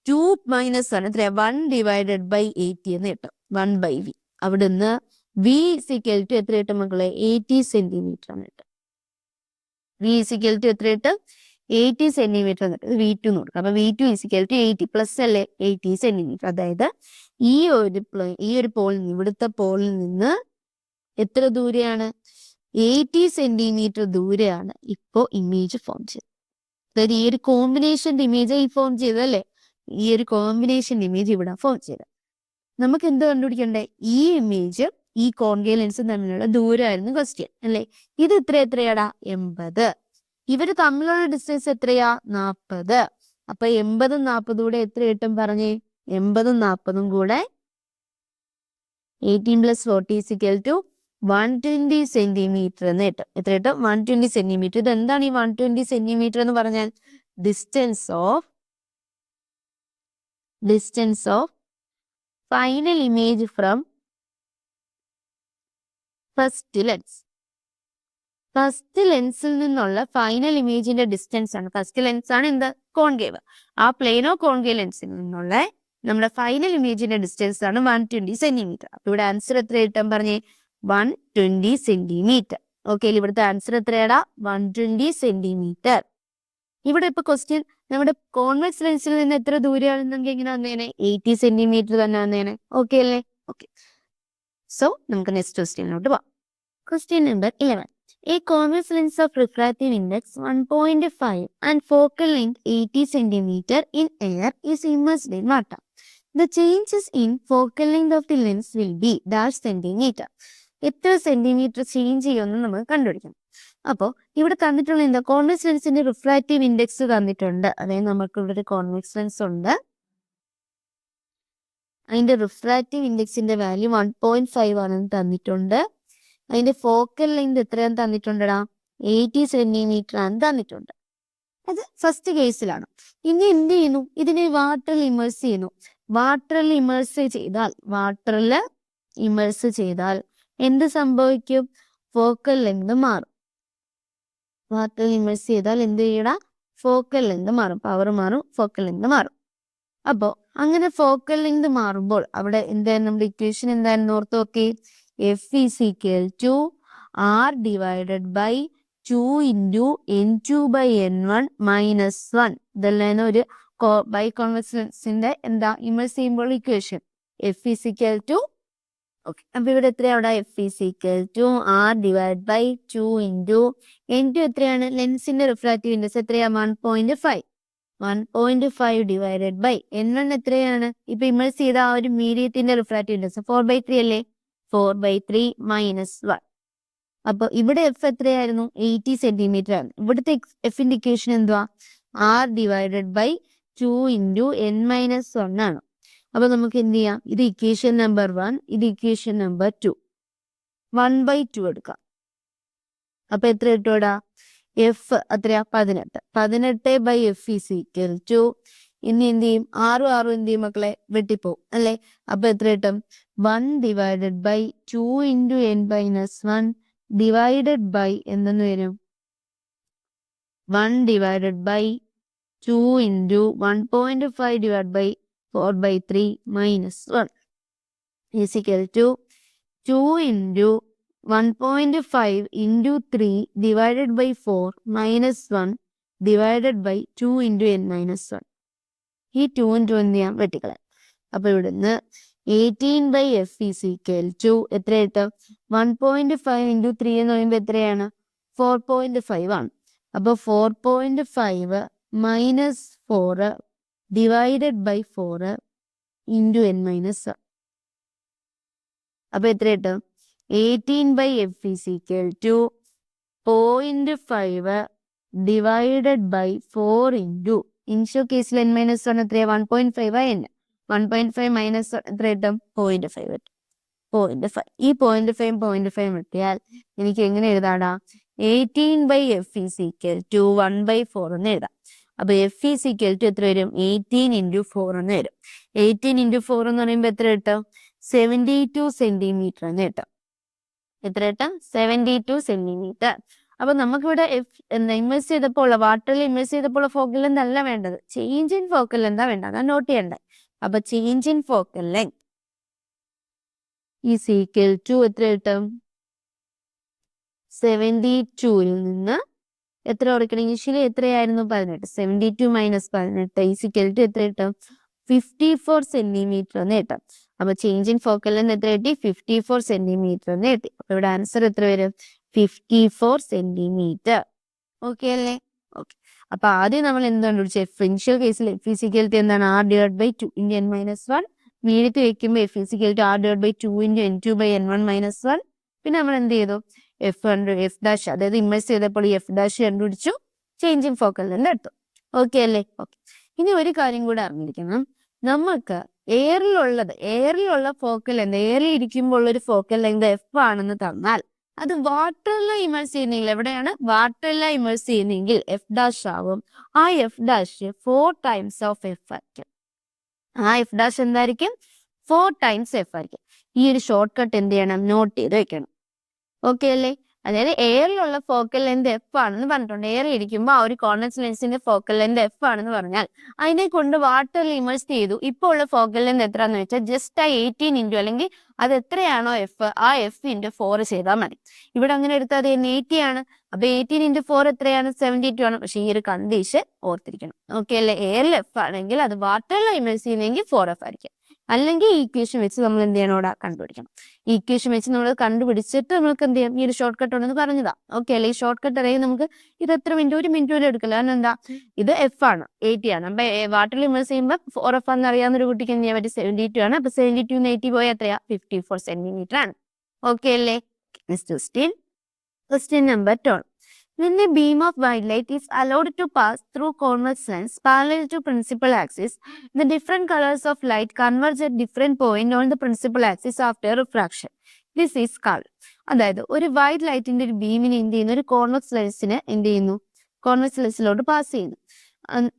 2 - 1 എത്ര? 1 divided by 80 എന്ന് കിട്ടും. 1/v. അവിടുന്ന് v is equal to എത്ര കിട്ടും മക്കളെ? 80 സെന്റിമീറ്റർ ആണ് കിട്ടും. v is equal to എത്ര കിട്ടും? 80 സെന്റിമീറ്റർ എന്ന് കിട്ടും. v2 എന്ന് കൊടുക്കും. അപ്പൊ v2 is equal to 80 plus അല്ലേ 80 സെന്റിമീറ്റർ. അതായത് ഈ ഒരു പോളിൽ നിന്ന്, ഇവിടുത്തെ പോളിൽ നിന്ന് എത്ര ദൂരെയാണ്? 80 സെന്റിമീറ്റർ ദൂരെയാണ് ഇപ്പോ ഇമേജ് ഫോം ചെയ്തത്. അതായത് ഈ ഒരു കോമ്പിനേഷന്റെ ഇമേജ് ഈ ഫോം ചെയ്തല്ലേ? ഈ ഒരു കോമ്പിനേഷൻ ഇമേജ് ഇവിടെ ഫോം ചെയ്തത്. നമുക്ക് എന്ത് കണ്ടുപിടിക്കണ്ടേ? ഈ ഇമേജ് ഈ കോൺകേവ് ലെൻസും തമ്മിലുള്ള ദൂരമായിരുന്നു ക്വസ്റ്റ്യൻ അല്ലേ? ഇത് എത്രയാടാ? 80. ഇവര് തമ്മിലുള്ള ഡിസ്റ്റൻസ് എത്രയാ? 40. അപ്പൊ 80 ഉം 40 കൂടെ എത്ര കിട്ടും പറഞ്ഞേ? 80 ഉം 40 കൂടെ 18 + 40 is equal to 120 സെന്റിമീറ്റർ എന്ന് കിട്ടും. എത്ര കിട്ടും? 120 സെന്റിമീറ്റർ. ഇത് എന്താണ് ഈ 120 സെന്റിമീറ്റർ എന്ന് പറഞ്ഞാൽ? Distance of final image from first lens. First ലെൻസിൽ നിന്നുള്ള ഫൈനൽ ഇമേജിന്റെ ഡിസ്റ്റൻസ് ആണ്. ഫസ്റ്റ് ലെൻസ് ആണ് എന്ത്? കോൺകേവ്. ആ പ്ലെയിനോ കോൺകേവ് ലെൻസിൽ നിന്നുള്ള നമ്മുടെ ഫൈനൽ ഇമേജിന്റെ ഡിസ്റ്റൻസ് ആണ് 120 സെന്റിമീറ്റർ. അപ്പൊ ഇവിടെ ആൻസർ എത്ര കിട്ടാൻ പറഞ്ഞേ? 120 സെന്റിമീറ്റർ. ഓക്കെ, ഇവിടുത്തെ ആൻസർ എത്രയാടാ? 120 സെന്റിമീറ്റർ. ഇവിടെ ഇപ്പൊ ക്വസ്റ്റ്യൻ നമ്മുടെ കോൺവെക്സ് ലെൻസിൽ നിന്ന് എത്ര ദൂരെയാണെന്നെങ്കിൽ എങ്ങനെ വന്നേനെ? 80 സെന്റിമീറ്റർ തന്നെ വന്നേനെ. ഓക്കെ അല്ലേ? ഓക്കെ. സോ നമുക്ക് നെക്സ്റ്റ് ക്വസ്റ്റ്യനിലോട്ട് പോവാം. Question number 11. A convex lens of refractive index 1.5 and focal length 80 cm in air is immersed in water. The changes in focal length of the lens will be dash centimeter. എത്ര centimetre change ചെയ്യുമെന്ന് നമുക്ക് കണ്ടുപിടിക്കണം. അപ്പോൾ ഇവിടെ തന്നിട്ടുള്ള എന്താ? Convex ലെൻസിന്റെ refractive index തന്നിട്ടുണ്ട്. അതായത് നമുക്ക് ഇവിടെ ഒരു കോൺവെക്സ് ലെൻസ് ഉണ്ട്. അതിന്റെ റിഫ്രാക്റ്റീവ് ഇൻഡെക്സിന്റെ വാല്യൂ 1.5 ആണെന്ന് തന്നിട്ടുണ്ട്. അതിന്റെ ഫോക്കൽ ലെങ്ത് എത്രയാന്ന് തന്നിട്ടുണ്ടടാ? 80 സെന്റിമീറ്റർ ആണ് തന്നിട്ടുണ്ട്. അത് ഫസ്റ്റ് കേസിലാണ്. ഇനി എന്ത് ചെയ്യുന്നു? ഇതിനെ വാട്ടറിൽ ഇമേഴ്സ് ചെയ്യുന്നു. വാട്ടറിൽ ഇമേഴ്സ് ചെയ്താൽ എന്ത് സംഭവിക്കും? ഫോക്കൽ ലെങ്ത് മാറും. വാട്ടറിൽ ഇമേഴ്സ് ചെയ്താൽ എന്ത് ചെയ്യടാ? ഫോക്കൽ ലെങ്ത് മാറും, പവർ മാറും, ഫോക്കൽ ലെങ്ത് മാറും. അപ്പോ അങ്ങനെ ഫോക്കൽ ലെങ്ത് മാറുമ്പോൾ അവിടെ എന്തായിരുന്നു നമ്മുടെ ഇക്വേഷൻ? എന്തായിരുന്നു ഓർത്ത് നോക്കി? F is equal to R divided by 2 into N2 by N1 minus 1. ഇതെല്ലാം ഒരു ബൈകോൺവെക്സ് ലെൻസിന്റെ എന്താ ഇമേഴ്സ് ചെയ്യുമ്പോൾ equation. F is equal to okay, അപ്പൊ ഇവിടെ എത്രയാ? അവിടെ F is equal to R divided by 2 into N2 എത്രയാണ്? ലെൻസിന്റെ റിഫ്രാക്റ്റീവ് ഇൻഡെക്സ് എത്രയാ? 1.5. 1.5 ഡിവൈഡഡ് ബൈ N1 എത്രയാണ്? ഇപ്പൊ ഇമേഴ്സ് ചെയ്ത ആ ഒരു മീഡിയത്തിന്റെ റിഫ്രാക്റ്റീവ് ഇൻഡെക്സ് 4/3 അല്ലേ? 4/3 മൈനസ് 1. അപ്പൊ ഇവിടെ എഫ് എത്രയായിരുന്നു? 80 സെന്റിമീറ്റർ ആണ്. ഇവിടുത്തെ എഫിന്റെ ഇക്വേഷൻ എന്തുവാ? R divided by 2 into N-1 ആണ്. അപ്പൊ നമുക്ക് എന്ത് ചെയ്യാം? ഇത് ഇക്വേഷൻ നമ്പർ 1, ഇത് ഇക്വേഷൻ നമ്പർ 2. 1/2 എടുക്കാം. അപ്പൊ എത്ര കിട്ടൂടാ? എഫ് എത്രയാ? 18. 18 by F is equal to, ഇനി എന്ത് ചെയ്യും? 6 എന്ത് ചെയ്യും മക്കളെ? വെട്ടിപ്പോവും അല്ലെ? അപ്പൊ എത്ര കിട്ടും? 1 divided by 2 into N-1 divided by എന്തെന്ന് വരും? 1 divided by 2 into 1.5 divided by 4/3 minus 1 is equal to 2 into 1.5 into 3 divided by 4 minus 1 divided by 2 into N-1. ഈ 2 into എന്ത് ചെയ്യാം? വെട്ടിക്കളയാം. അപ്പൊ ഇവിടുന്ന് 18 by F is equal to എത്ര കിട്ടും? 1.5 into 3 എന്ന് പറയുമ്പോൾ എത്രയാണ്? 4.5 ആണ്. അപ്പൊ 4.5 minus 4 divided by 4 into N-1. അപ്പൊ എത്ര കിട്ടും? 18 by F is equal to 0.5 divided by 4 into ഇൻഷോ കേസിൽ N-1 എത്രയാ? 1.5 N. 1.5 മൈനസ് എത്ര കിട്ടും? 0.5 കിട്ടും. 0.5. ഈ 0.5 കിട്ടിയാൽ എനിക്ക് എങ്ങനെ എഴുതാടാ? 18 by F is equal to 1/4 എന്ന് എഴുതാം. അപ്പൊ F is equal to എത്ര വരും? 18 into 4 എന്ന് വരും. 18 into 4 എന്ന് പറയുമ്പോൾ എത്ര കിട്ടും? 72 സെന്റിമീറ്റർ എന്ന് കിട്ടും. എത്ര കിട്ടും? 72 സെന്റിമീറ്റർ. അപ്പൊ നമുക്കിവിടെ ഇമേഴ്സ് ചെയ്തപ്പോൾ വാട്ടറിൽ ഇമേഴ്സ് ചെയ്തപ്പോൾ ഫോക്കൽ ലെങ്ത് അല്ല വേണ്ടത്, ചേഞ്ച് ഇൻ ഫോക്കൽ ലെങ്താ വേണ്ടത്. അതാണ് നോട്ട് ചെയ്യേണ്ടത്. അപ്പൊ change in focal length is equal to എത്ര കിട്ടും? 72ൽ നിന്ന് എത്ര കുറയ്ക്കണം? ഇനിഷ്യലി എത്രയായിരുന്നു? 18. 72 മൈനസ് 18 ഈസ് ഈക്വൽ ടു എത്ര കിട്ടും? 54 സെന്റിമീറ്റർ എന്ന് കിട്ടും. അപ്പൊ ചേഞ്ച് ഇൻ ഫോക്കൽ ലെങ്ത് എത്ര കിട്ടി? 54 സെന്റിമീറ്റർ എന്ന് കിട്ടി. അപ്പൊ ഇവിടെ ആൻസർ എത്ര വരും? 54 സെന്റിമീറ്റർ. ഓക്കെ അല്ലേ? ഓക്കെ. അപ്പൊ ആദ്യം നമ്മൾ എന്ത് കണ്ടുപിടിച്ചു? ഇനിഷ്യൽ കേസിൽ F is equal to എന്താണ്? R divided by 2 into N-1. മീഡിയത്തിൽ വെക്കുമ്പോൾ F is equal to R divided by 2 into N2 by N1 minus 1. പിന്നെ നമ്മൾ എന്ത് ചെയ്തു? F ഡാഷ്, അതായത് ഇമേഴ്സ് ചെയ്തപ്പോൾ F ഡാഷ് കണ്ടുപിടിച്ചു, ചേഞ്ച് ഇൻ ഫോക്കൽ ലെങ്ത് എടുത്തു. ഓക്കെ അല്ലേ? ഓക്കെ. ഇനി ഒരു കാര്യം കൂടെ അറിഞ്ഞിരിക്കണം. നമുക്ക് എയറിലുള്ള ഫോക്കൽ ലെങ്ത്, എയറിൽ ഇരിക്കുമ്പോൾ ഉള്ളൊരു ഫോക്കൽ ലെങ്ത് F ആണെന്ന് തന്നാൽ അത് വാട്ടറിലെ ഇമേഴ്സ് ചെയ്യുന്നെങ്കിൽ, എവിടെയാണ്? വാട്ടറിലെ ഇമേഴ്സ് ചെയ്യുന്നെങ്കിൽ F ഡാഷ് ആവും. ആ F dash 4 times of F ആയിരിക്കും. ആ F ഡാഷ് എന്തായിരിക്കും? 4 times F ആയിരിക്കും. ഈ ഒരു ഷോർട്ട് കട്ട് എന്ത് ചെയ്യണം? നോട്ട് ചെയ്ത് വെക്കണം. ഓക്കെ അല്ലേ? അതായത് എയറിലുള്ള ഫോക്കൽ ലെങ്ത് F ആണെന്ന് പറഞ്ഞിട്ടുണ്ട്. എയറിൽ ഇരിക്കുമ്പോൾ ആ ഒരു കോൺവെക്സ് ലെൻസിന്റെ ഫോക്കൽ ലെങ്ത് F ആണെന്ന് പറഞ്ഞാൽ അതിനെ കൊണ്ട് വാട്ടറിൽ ഇമേഴ്സ് ചെയ്തു. ഇപ്പോൾ ഉള്ള ഫോക്കൽ ലെങ്ത് എത്രയാണെന്ന് വെച്ചാൽ ജസ്റ്റ് ആ 18 ഇൻറ്റു, അല്ലെങ്കിൽ അത് എത്രയാണോ F, ആ F into 4 ചെയ്താൽ മതി. ഇവിടെ അങ്ങനെ എടുത്താൽ അത് 80 ആണ്. അപ്പൊ 18 into 4 എത്രയാണ്? 72 ആണ്. പക്ഷെ ഈ ഒരു കണ്ടീഷൻ ഓർത്തിരിക്കണം. ഓക്കെ അല്ലേ? എയറിൽ F ആണെങ്കിൽ അത് വാട്ടറിൽ ഇമേഴ്സ് ചെയ്യുന്നെങ്കിൽ 4F ആയിരിക്കും. അല്ലെങ്കിൽ ഈ ഇക്വേഷൻ വെച്ച് നമ്മൾ എന്ത് ചെയ്യണം? ഇവിടെ കണ്ടുപിടിക്കണം. ഈ ഇക്വേഷൻ വെച്ച് നമ്മൾ കണ്ടുപിടിച്ചിട്ട് നമുക്ക് എന്ത് ചെയ്യാം? ഈ ഒരു ഷോർട്ട് കട്ട് ഉണ്ടെന്ന് പറഞ്ഞതാ. ഓക്കെ അല്ലെ? ഈ ഷോർട്ട് കട്ട് അറിയാൻ നമുക്ക് ഇത് എത്ര മിനിറ്റ്? 1 മിനിറ്റ് വരെ എടുക്കില്ല. കാരണം എന്താ? ഇത് F ആണ്, 80 ആണ്. അപ്പൊ വാട്ടറിൽ ഇമേഴ്സ് ചെയ്യുമ്പോൾ 4F ആണെന്ന് അറിയാവുന്ന ഒരു കുട്ടിക്ക് എന്ത് ചെയ്യാൻ പറ്റും? 72 ആണ്. അപ്പൊ 72 80 പോയാൽ എത്രയാ? 54 സെന്റിമീറ്റർ ആണ്. ഓക്കെ അല്ലേ? Next question number 12. When a beam of white light is allowed to pass through convex lens parallel to principal axis, the different colors of light converge at different point on the principal axis after refraction. This is called. അതായത് ഒരു white ലൈറ്റിന്റെ ഒരു ബീമിന് എന്ത് ചെയ്യുന്നു, ഒരു convex ലെൻസിന് എന്ത് ചെയ്യുന്നു, convex ലെൻസിലോട്ട് pass ചെയ്യുന്നു.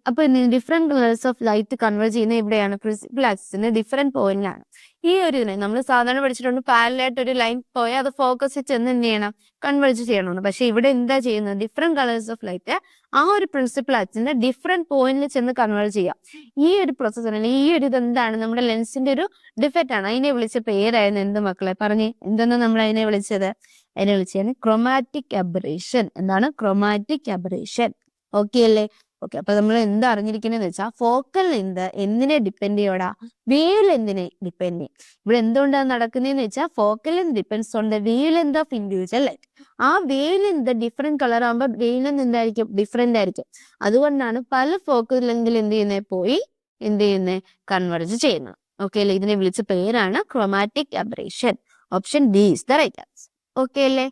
അപ്പൊ different colours of light convert ചെയ്യുന്ന എവിടെയാണ്, പ്രിൻസിപ്പൽ ആക്സിസിന്റെ ഡിഫറെന്റ് പോയിന്റിലാണ്. ഈ ഒരു ഇതിനെ നമ്മൾ സാധാരണ പഠിച്ചിട്ടുണ്ട്, പാരലായിട്ട് ഒരു ലൈൻ പോയാൽ അത് ഫോക്കസ് ചെന്ന് എന്ത് ചെയ്യണം, കൺവേർജ് ചെയ്യണമെന്ന്. പക്ഷെ ഇവിടെ എന്താ ചെയ്യുന്നത്, ഡിഫറെന്റ് കളേഴ്സ് ഓഫ് ലൈറ്റ് ആ ഒരു പ്രിൻസിപ്പൽ ആക്സിന്റെ ഡിഫറെന്റ് പോയിന്റിൽ ചെന്ന് കൺവേർട്ട് ചെയ്യാം. ഈ ഒരു പ്രോസസ് അല്ലെങ്കിൽ ഈ ഒരു ഇതെന്താണ്, നമ്മുടെ ലെൻസിന്റെ ഒരു ഡിഫക്റ്റ് ആണ്. അതിനെ വിളിച്ച പേരായിരുന്നു എന്ത് മക്കളെ, പറഞ്ഞേ എന്തെന്ന് നമ്മൾ അതിനെ വിളിച്ചത്, അതിനെ വിളിച്ചത് ക്രോമാറ്റിക് അബറേഷൻ. എന്താണ്, ക്രോമാറ്റിക് അബറേഷൻ. ഓക്കെ അല്ലേ? ഓക്കെ, അപ്പൊ നമ്മൾ എന്താ അറിഞ്ഞിരിക്കണെന്ന് വെച്ചാൽ ഫോക്കൽ ലെന്ത് എന്തിനെ ഡിപ്പെൻഡ് ചെയ്യോടാ, വേവ് ലെന്തിനെ ഡിപ്പെൻഡ് ചെയ്യും. ഇവിടെ എന്തുകൊണ്ടാണ് നടക്കുന്നതെന്ന് വെച്ചാൽ focal length depends on the wave length of individual light. ആ വേവ് ലെന്ത് ഡിഫറെന്റ് കളർ ആകുമ്പോൾ വേവ് ലെന്ത് എന്തായിരിക്കും, ഡിഫറെന്റ് ആയിരിക്കും. അതുകൊണ്ടാണ് പല ഫോക്കൽ ലെന്തിൽ എന്ത് ചെയ്യുന്നത്, പോയി എന്ത് ചെയ്യുന്നത്, കൺവേർജ് ചെയ്യുന്നത്. ഓക്കെ അല്ലേ? ഇതിനെ വിളിച്ച പേരാണ് chromatic aberration. Option D is the right answer. Okay അല്ലേ?